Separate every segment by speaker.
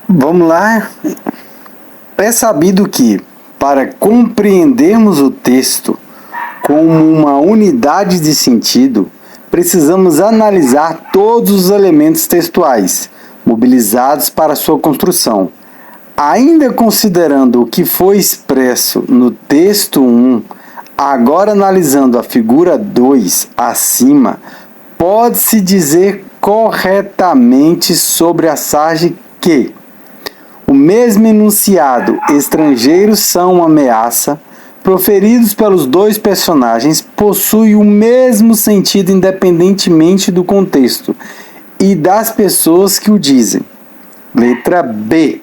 Speaker 1: Vamos lá. É sabido que, para compreendermos o texto como uma unidade de sentido, precisamos analisar todos os elementos textuais mobilizados para sua construção. Ainda considerando o que foi expresso no texto 1, agora analisando a figura 2 acima, pode-se dizer corretamente sobre a SAGE que o mesmo enunciado estrangeiros são uma ameaça, proferidos pelos dois personagens, possui o mesmo sentido independentemente do contexto e das pessoas que o dizem. Letra B.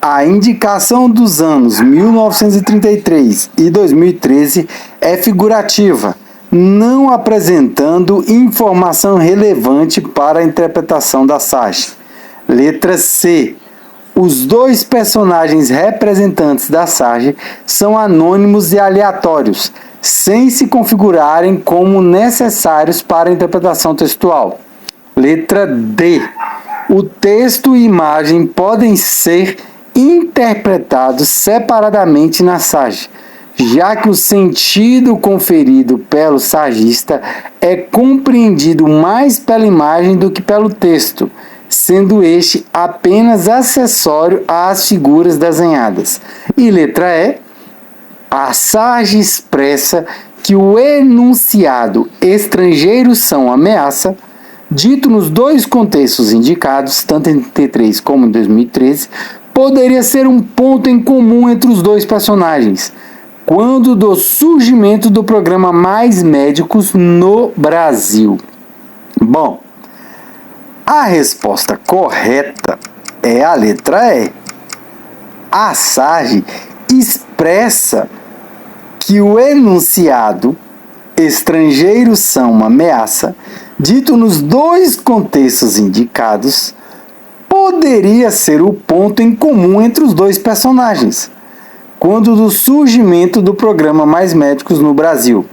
Speaker 1: A indicação dos anos 1933 e 2013 é figurativa, não apresentando informação relevante para a interpretação da SAGE. Letra C. Os dois personagens representantes da SAGE são anônimos e aleatórios, sem se configurarem como necessários para a interpretação textual. Letra D. O texto e imagem podem ser interpretados separadamente na SAGE, já que o sentido conferido pelo sagista é compreendido mais pela imagem do que pelo texto, sendo este apenas acessório às figuras desenhadas. E letra E, a SAGE expressa que o enunciado estrangeiros são ameaça, dito nos dois contextos indicados, tanto em 33 como em 2013, poderia ser um ponto em comum entre os dois personagens, quando do surgimento do programa Mais Médicos no Brasil. Bom, a resposta correta é a letra E. A SAGE expressa que o enunciado estrangeiros são uma ameaça, dito nos dois contextos indicados, poderia ser o ponto em comum entre os dois personagens, quando do surgimento do programa Mais Médicos no Brasil.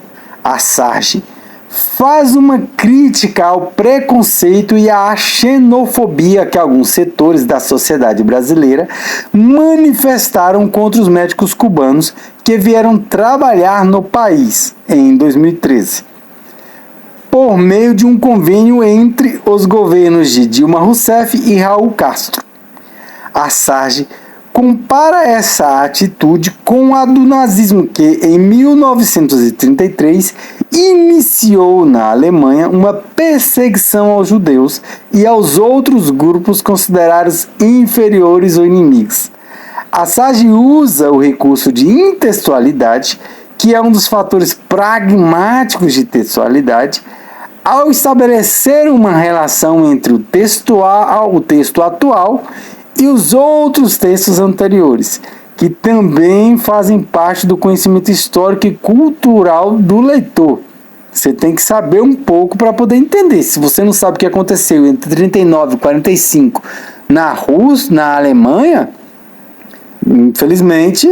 Speaker 1: A SAGE faz uma crítica ao preconceito e à xenofobia que alguns setores da sociedade brasileira manifestaram contra os médicos cubanos que vieram trabalhar no país em 2013, por meio de um convênio entre os governos de Dilma Rousseff e Raul Castro. A SAGE compara essa atitude com a do nazismo, que em 1933 iniciou na Alemanha uma perseguição aos judeus e aos outros grupos considerados inferiores ou inimigos. A SAGE usa o recurso de intextualidade, que é um dos fatores pragmáticos de textualidade, ao estabelecer uma relação entre o texto atual e os outros textos anteriores, que também fazem parte do conhecimento histórico e cultural do leitor. Você tem que saber um pouco para poder entender. Se você não sabe o que aconteceu entre 39 e 45 na Rússia, na Alemanha, infelizmente,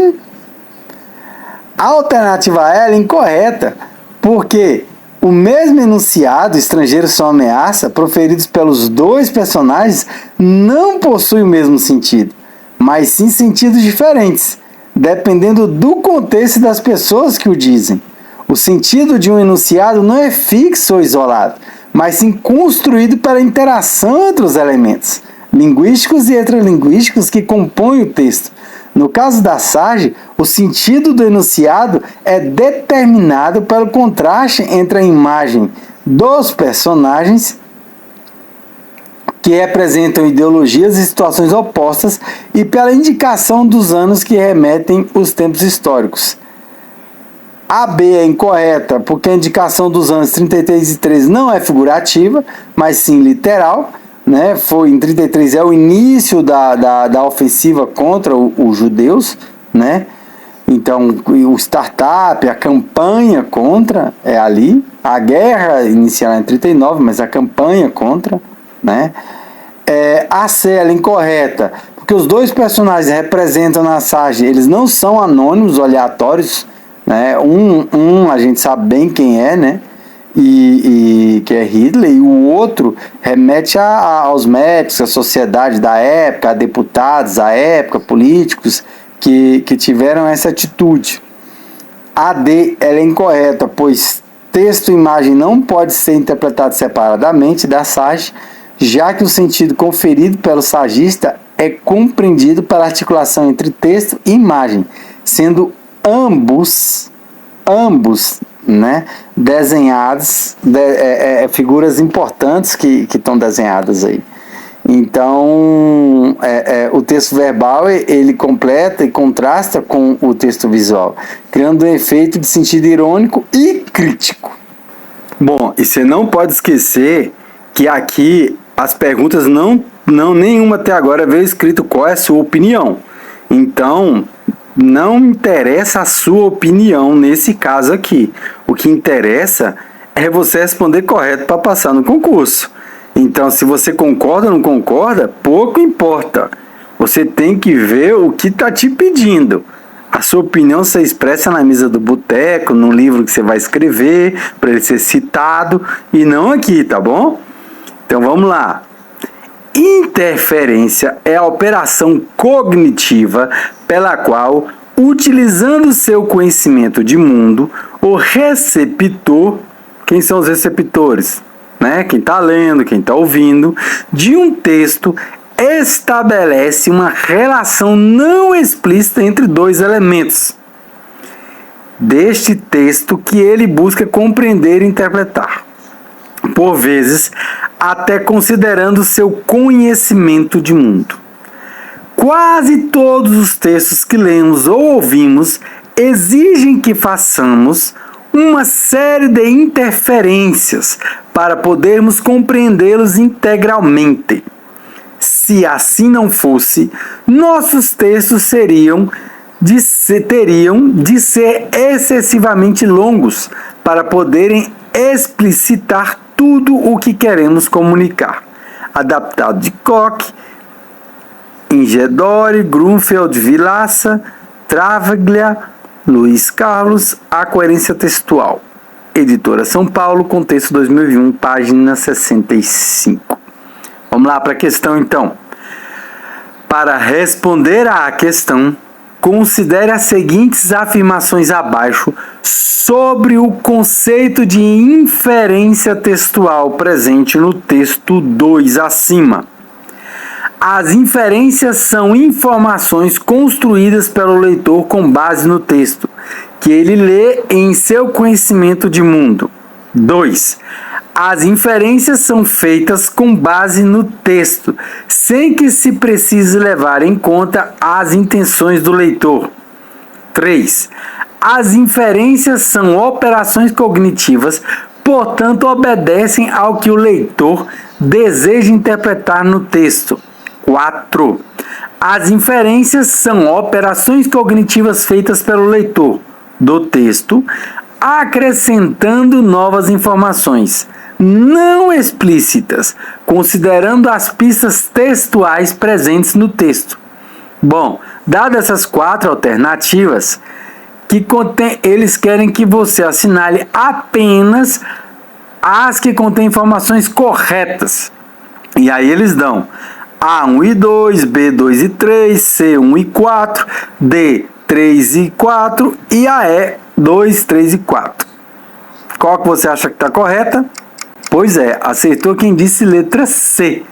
Speaker 1: a alternativa A é incorreta, porque o mesmo enunciado, estrangeiros são ameaça, proferidos pelos dois personagens, não possui o mesmo sentido, mas sim sentidos diferentes, dependendo do contexto e das pessoas que o dizem. O sentido de um enunciado não é fixo ou isolado, mas sim construído pela interação entre os elementos linguísticos e extralinguísticos que compõem o texto. No caso da SAGE, o sentido do enunciado é determinado pelo contraste entre a imagem dos personagens, que representam ideologias e situações opostas, e pela indicação dos anos que remetem os tempos históricos. A B é incorreta, porque a indicação dos anos 33 e 13 não é figurativa, mas sim literal. Né? Foi em 33 é o início da ofensiva contra os judeus, né? Então o startup, a campanha contra é ali, a guerra inicial em 39, mas a campanha contra, né? A C é incorreta, porque os dois personagens representam na SAGE, eles não são anônimos ou aleatórios, né? Um a gente sabe bem quem é, né? que é Hitler, e o outro remete aos médicos, à sociedade da época, a deputados da época, políticos que tiveram essa atitude. A D ela é incorreta, pois texto e imagem não pode ser interpretado separadamente da sage, já que o sentido conferido pelo sagista é compreendido pela articulação entre texto e imagem, sendo ambos, né, desenhados, figuras importantes que estão desenhadas aí. Então, o texto verbal ele completa e contrasta com o texto visual, criando um efeito de sentido irônico e crítico. Bom, e você não pode esquecer que aqui as perguntas nenhuma até agora veio escrito qual é a sua opinião. Então, não interessa a sua opinião nesse caso aqui. O que interessa é você responder correto para passar no concurso. Então, se você concorda ou não concorda, pouco importa. Você tem que ver o que está te pedindo. A sua opinião você expressa na mesa do boteco, no livro que você vai escrever, para ele ser citado, e não aqui, tá bom? Então, vamos lá. Interferência é a operação cognitiva pela qual, utilizando seu conhecimento de mundo, o receptor, quem são os receptores? Né? Quem está lendo, quem está ouvindo, de um texto, estabelece uma relação não explícita entre dois elementos deste texto que ele busca compreender e interpretar. Por vezes, até considerando seu conhecimento de mundo. Quase todos os textos que lemos ou ouvimos exigem que façamos uma série de interferências para podermos compreendê-los integralmente. Se assim não fosse, nossos textos teriam de ser excessivamente longos para poderem explicitar tudo o que queremos comunicar. Adaptado de Koch, Ingedori, Grunfeld, Vilaça, Travaglia, Luiz Carlos, A Coerência Textual. Editora São Paulo, contexto 2021, página 65. Vamos lá para a questão então. Para responder à questão, considere as seguintes afirmações abaixo sobre o conceito de inferência textual presente no texto 2 acima. As inferências são informações construídas pelo leitor com base no texto, que ele lê em seu conhecimento de mundo. 2. As inferências são feitas com base no texto, sem que se precise levar em conta as intenções do leitor. 3. As inferências são operações cognitivas, portanto, obedecem ao que o leitor deseja interpretar no texto. 4. As inferências são operações cognitivas feitas pelo leitor do texto, acrescentando novas informações não explícitas, considerando as pistas textuais presentes no texto. Bom, dadas essas 4 alternativas, eles querem que você assinale apenas as que contêm informações corretas. E aí eles dão A1 e 2, B2 e 3, C1 e 4, D3 e 4 e a E2, 3 e 4. Qual que você acha que está correta? Pois é, acertou quem disse letra C.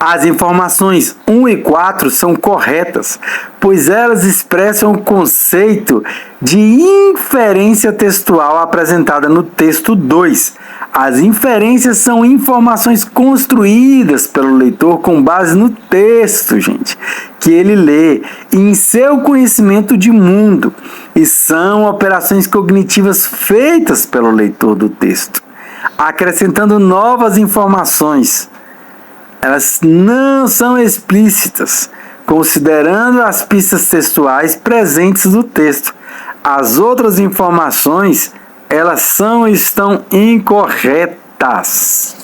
Speaker 1: As informações 1 e 4 são corretas, pois elas expressam o conceito de inferência textual apresentada no texto 2. As inferências são informações construídas pelo leitor com base no texto, gente, que ele lê em seu conhecimento de mundo, e são operações cognitivas feitas pelo leitor do texto, acrescentando novas informações. Elas não são explícitas, considerando as pistas textuais presentes no texto. As outras informações, elas estão incorretas.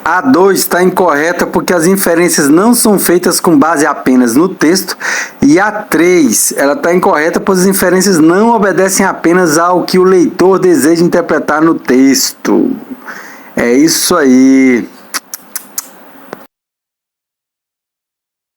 Speaker 1: A 2 está incorreta porque as inferências não são feitas com base apenas no texto. E a 3, ela está incorreta pois as inferências não obedecem apenas ao que o leitor deseja interpretar no texto. É isso aí.